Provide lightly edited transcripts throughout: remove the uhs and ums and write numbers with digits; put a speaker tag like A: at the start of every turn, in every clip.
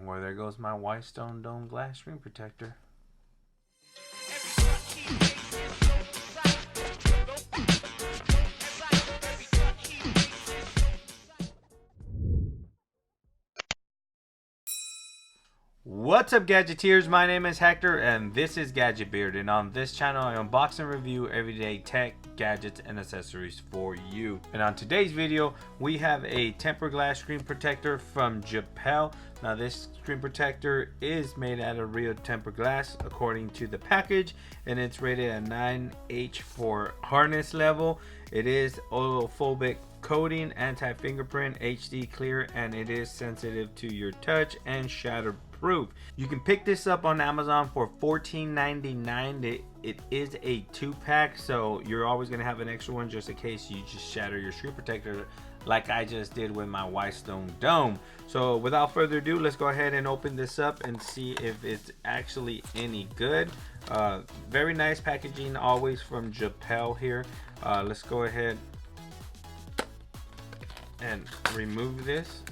A: Well, there goes my white stone dome glass screen protector. What's up, Gadgeteers? My name is Hector and this is Gadget Beard, and on this channel I unbox and review everyday tech, gadgets, and accessories for you. And on today's video we have a tempered glass screen protector from Gpel. Now this screen protector is made out of real tempered glass according to the package, and it's rated at 9H for hardness level. It is oilophobic coating, anti-fingerprint, HD clear, and it is sensitive to your touch and shatter proof. You can pick this up on Amazon for $14.99. It is a 2-pack, so you're always going to have an extra one just in case you just shatter your screen protector like I just did with my white stone dome. So without further ado, let's go ahead and open this up and see if it's actually any good. Very nice packaging always from Gpel here. Let's go ahead and remove this.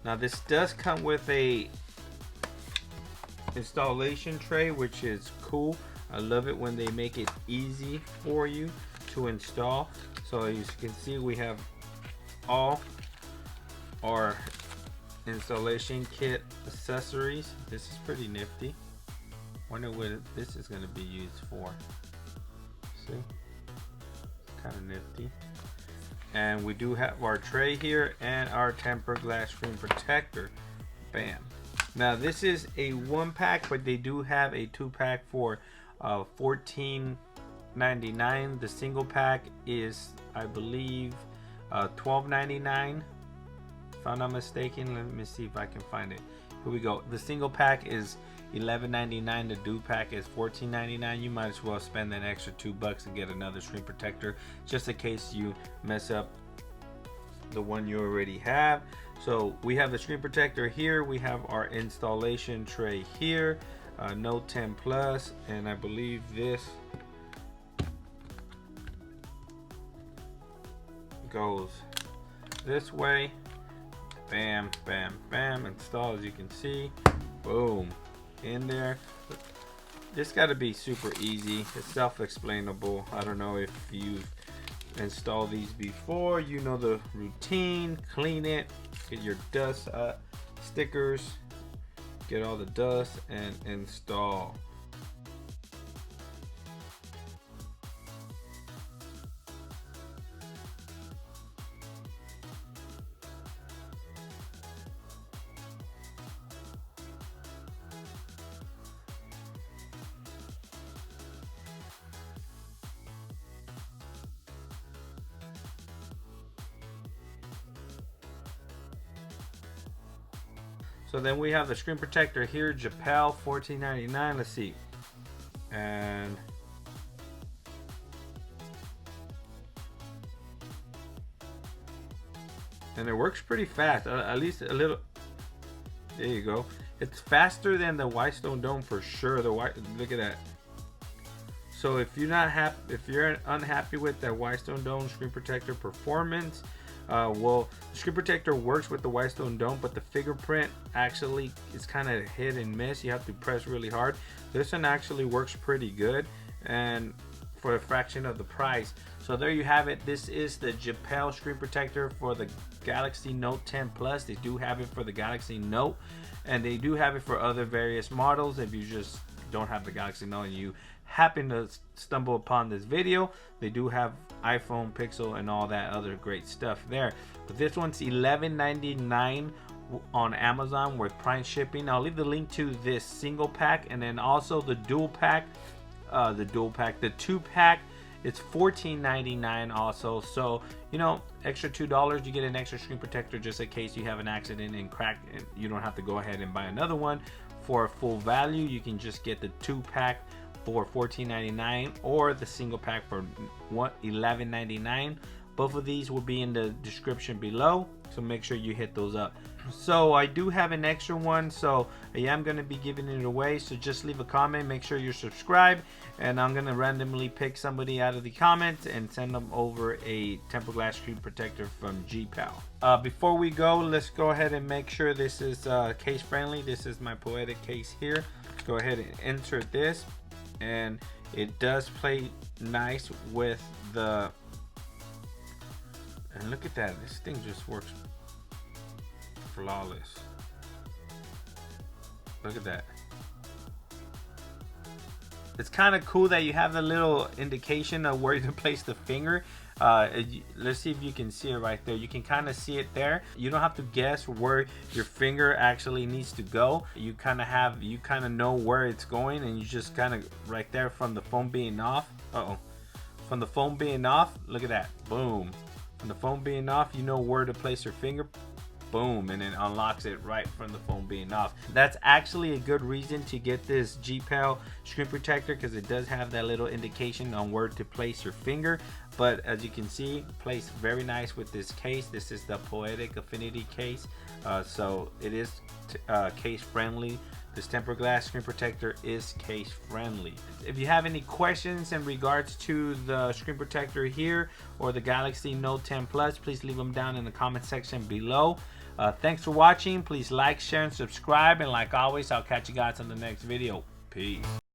A: Now this does come with a installation tray, which is cool. I love it when they make it easy for you to install. So as you can see, we have all our installation kit accessories. This is pretty nifty. Wonder what this is going to be used for. See, kind of nifty. And we do have our tray here and our tempered glass screen protector. Bam. Now this is a 1-pack, but they do have a 2-pack for $14.99. The single pack is, I believe, $12.99 if I'm not mistaken. Let me see if I can find it. Here we go. The single pack is $11.99. The dual pack is $14.99. You might as well spend an extra $2 and get another screen protector just in case you mess up the one you already have. So we have the screen protector here. We have our installation tray here, Note 10 Plus, and I believe this goes this way. Bam, bam, bam. Install, as you can see. Boom. In there. This got to be super easy. It's self-explainable. I don't know if you've installed these before. You know the routine. Clean it. Get your dust stickers. Get all the dust and install. So then we have the screen protector here, Gpel, $14.99. Let's see. And it works pretty fast, at least a little. There you go. It's faster than the white stone dome for sure. The white, look at that. So if you're not happy, if you're unhappy with that white stone dome screen protector performance, well, the screen protector works with the white stone dome, but the fingerprint actually is kind of hit and miss. You have to press really hard. This one actually works pretty good, and for a fraction of the price. So there you have it. This is the Gpel screen protector for the Galaxy Note 10 Plus. They do have it for the Galaxy Note, and they do have it for other various models. If you just don't have the Galaxy Note and you happen to stumble upon this video, they do have iPhone, Pixel, and all that other great stuff there. But this one's $11.99 on Amazon with Prime shipping. I'll leave the link to this single pack, and then also the dual pack. The 2-pack, it's $14.99 also. So you know, extra $2, you get an extra screen protector just in case you have an accident and crack, and you don't have to go ahead and buy another one for full value. You can just get the 2-pack for $14.99 or the single pack for $11.99 Both of these will be in the description below, so make sure you hit those up. So I do have an extra one, so I am going to be giving it away, so just leave a comment, make sure you're subscribed, and I'm going to randomly pick somebody out of the comments and send them over a tempered glass screen protector from Gpel. Before we go, let's go ahead and make sure this is case friendly. This is my Poetic case here. Let's go ahead and insert this, and it does play nice with the, and look at that, this thing just works flawless. Look at that. It's kind of cool that you have the little indication of where to place the finger. Let's see if you can see it right there. You can kind of see it there. You don't have to guess where your finger actually needs to go. You kind of know where it's going, and you just kind of right there from the phone being off. From the phone being off, look at that. Boom. From the phone being off, you know where to place your finger. Boom, and it unlocks it right from the phone being off. That's actually a good reason to get this Gpel screen protector, because it does have that little indication on where to place your finger. But as you can see, placed very nice with this case. This is the Poetic Affinity case, so it is case friendly. This tempered glass screen protector is case friendly. If you have any questions in regards to the screen protector here or the Galaxy Note 10 Plus, please leave them down in the comment section below. Thanks for watching. Please like, share, and subscribe. And like always, I'll catch you guys on the next video. Peace.